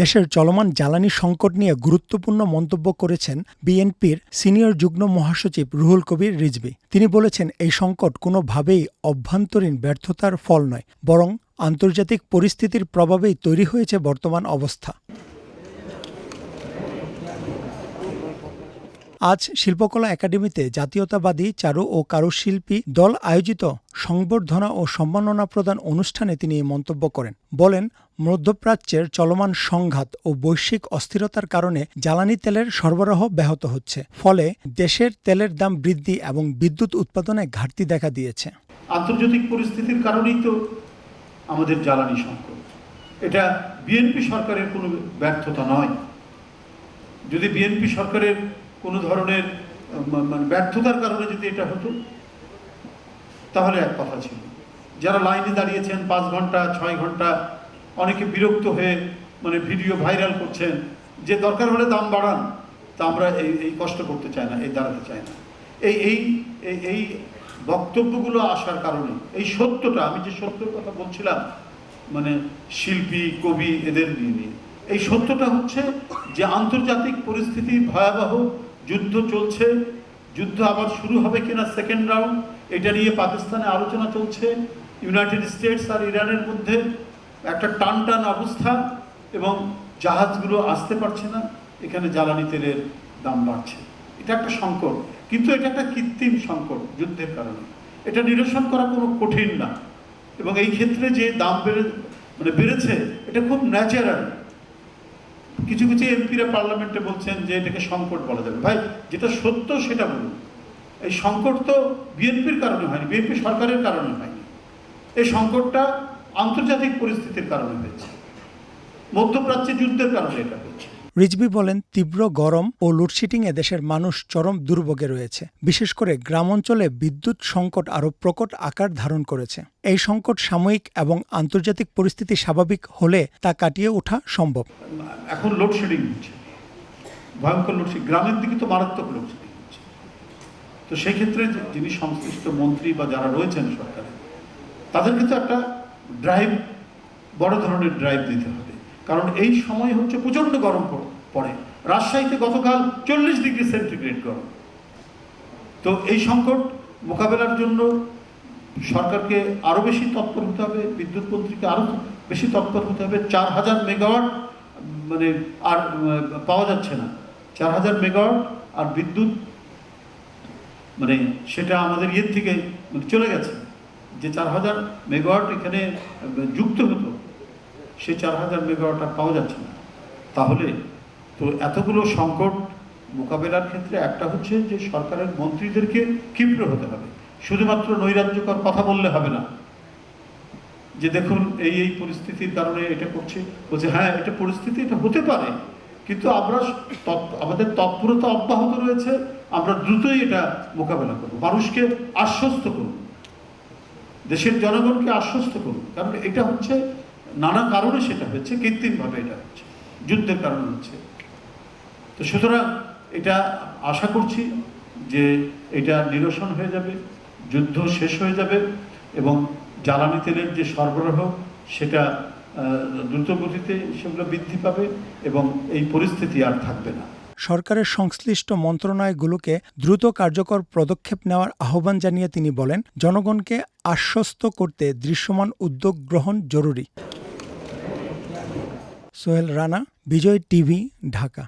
দেশের চলমান জ্বালানি সংকট নিয়ে গুরুত্বপূর্ণ মন্তব্য করেছেন বিএনপির সিনিয়র যুগ্ম মহাসচিব রুহুল কবির রিজভী। তিনি বলেছেন, এই সংকট কোনোভাবেই অভ্যন্তরীণ ব্যর্থতার ফল নয়, বরং আন্তর্জাতিক পরিস্থিতির প্রভাবেই তৈরি হয়েছে বর্তমান অবস্থা। আজ শিল্পকলা একাডেমিতে জাতীয়তাবাদী চারু ও কারুশিল্পী দল আয়োজিত সংবর্ধনা ও সম্মাননা প্রদান অনুষ্ঠানে তিনি এই মন্তব্য করেন। বলেন, মধ্যপ্রাচ্যের চলমান সংঘাত ও বৈশ্বিক অস্থিরতার কারণে জ্বালানি তেলের সরবরাহ ব্যাহত হচ্ছে। ফলে দেশের তেলের দাম বৃদ্ধি এবং বিদ্যুৎ উৎপাদনে ঘাটতি দেখা দিয়েছে। আন্তর্জাতিক পরিস্থিতির কারণেই তো আমাদের জ্বালানি সংকট। এটা বিএনপি সরকারের কোনো ব্যর্থতা নয়। যদি বিএনপি সরকারের কোনো ধরনের ব্যর্থতার কারণে যদি এটা হতো তাহলে এক কথা ছিল। যারা লাইনে দাঁড়িয়েছেন 5 ঘন্টা 6 ঘন্টা, অনেকে বিরক্ত হয়ে ভিডিও ভাইরাল করছেন যে দরকার হলে দাম বাড়ান, তা আমরা এই কষ্ট করতে চাই না, এই দাঁড়াতে চাই না। এই বক্তব্যগুলো আসার কারণে এই সত্যটা, আমি যে সত্যের কথা বলছিলাম শিল্পী কবি এদের নিয়ে, এই সত্যটা হচ্ছে যে আন্তর্জাতিক পরিস্থিতি ভয়াবহ, যুদ্ধ চলছে, যুদ্ধ আবার শুরু হবে কিনা সেকেন্ড রাউন্ড, এটা নিয়ে পাকিস্তানে আলোচনা চলছে, ইউনাইটেড স্টেটস আর ইরানের মধ্যে একটা টান অবস্থা, এবং জাহাজগুলো আসতে পারছে না, এখানে জ্বালানি তেলের দাম বাড়ছে। এটা একটা সংকট, কিন্তু এটা একটা কৃত্রিম সংকট যুদ্ধের কারণে। এটা নিরসন করা কোনো কঠিন না, এবং এই ক্ষেত্রে যে দাম বেড়েছে এটা খুব ন্যাচারাল। কিছু এমপিরা পার্লামেন্টে বলছেন যে এটাকে সংকট বলা যাবে। ভাই, যেটা সত্য সেটা বলুন। এই সংকট তো বিএনপির কারণে হয়নি, বিএনপি সরকারের কারণে হয়নি। এই সংকটটা আন্তর্জাতিক পরিস্থিতির কারণে হয়েছে, মধ্যপ্রাচ্যে যুদ্ধের কারণে এটা হচ্ছে। রিজভী বলেন, তীব্র গরম ও লোডশেডিংয়ে দেশের মানুষ চরম দুর্ভোগে রয়েছে। বিশেষ করে গ্রাম অঞ্চলে বিদ্যুৎ সংকট আরও প্রকট আকার ধারণ করেছে। এই সংকট সাময়িক এবং আন্তর্জাতিক পরিস্থিতি স্বাভাবিক হলে তা কাটিয়ে ওঠা সম্ভব। এখন লোডশেডিং হচ্ছে, ভয়ঙ্কর লোডশেডিং, গ্রামের দিকে তো মারাত্মক লোডশেডিং হচ্ছে। তো সেই ক্ষেত্রে যিনি সংশ্লিষ্ট মন্ত্রী বা যারা রয়েছেন সরকারে, তাদেরকে তো একটা ড্রাইভ, বড় ধরনের ড্রাইভ দিতে হবে। কারণ এই সময় হচ্ছে প্রচণ্ড গরম পড়ে। রাজশাহীতে গতকাল 40 ডিগ্রি সেন্টিগ্রেড গরম। তো এই সংকট মোকাবেলার জন্য সরকারকে আরও বেশি তৎপর হতে হবে, বিদ্যুৎ মন্ত্রীকে আরও বেশি তৎপর হতে হবে। 4000 মেগাওয়াট আর পাওয়া যাচ্ছে না। 4000 মেগাওয়াট আর বিদ্যুৎ সেটা আমাদের ইয়ের থেকে চলে গেছে। যে 4000 মেগাওয়াট এখানে যুক্ত হতো, সেই 4000 মেগাওয়াট আর পাওয়া যাচ্ছে না। তাহলে তো এতগুলো সংকট মোকাবেলার ক্ষেত্রে একটা হচ্ছে যে সরকারের মন্ত্রীদেরকে ক্ষিপ্র হতে হবে। শুধুমাত্র নৈরাজ্যকর কথা বললে হবে না যে দেখুন এই পরিস্থিতির কারণে এটা করছে, বলছে হ্যাঁ এটা পরিস্থিতি, এটা হতে পারে, কিন্তু আমাদের তৎপরতা অব্যাহত রয়েছে, আমরা দ্রুতই এটা মোকাবেলা করব। মানুষকে আশ্বস্ত করুন, দেশের জনগণকে আশ্বস্ত করুন, কারণ এটা হচ্ছে নানা কারণে সেটা হচ্ছে, কৃত্রিমভাবে এটা হচ্ছে, যুদ্ধের কারণে হচ্ছে। তো সুতরাং এটা আশা করছি যে এটা নিরসন হয়ে যাবে, যুদ্ধ শেষ হয়ে যাবে, এবং জ্বালানি তেলের যে সরবরাহ সেটা দ্রুত গতিতে সেগুলো বৃদ্ধি পাবে, এবং এই পরিস্থিতি আর থাকবে না। সরকারের সংশ্লিষ্ট মন্ত্রণালয়গুলোকে দ্রুত কার্যকর পদক্ষেপ নেওয়ার আহ্বান জানিয়ে তিনি বলেন, জনগণকে আশ্বস্ত করতে দৃশ্যমান উদ্যোগ গ্রহণ জরুরি। সোহেল রানা, বিজয় টিভি, ঢাকা।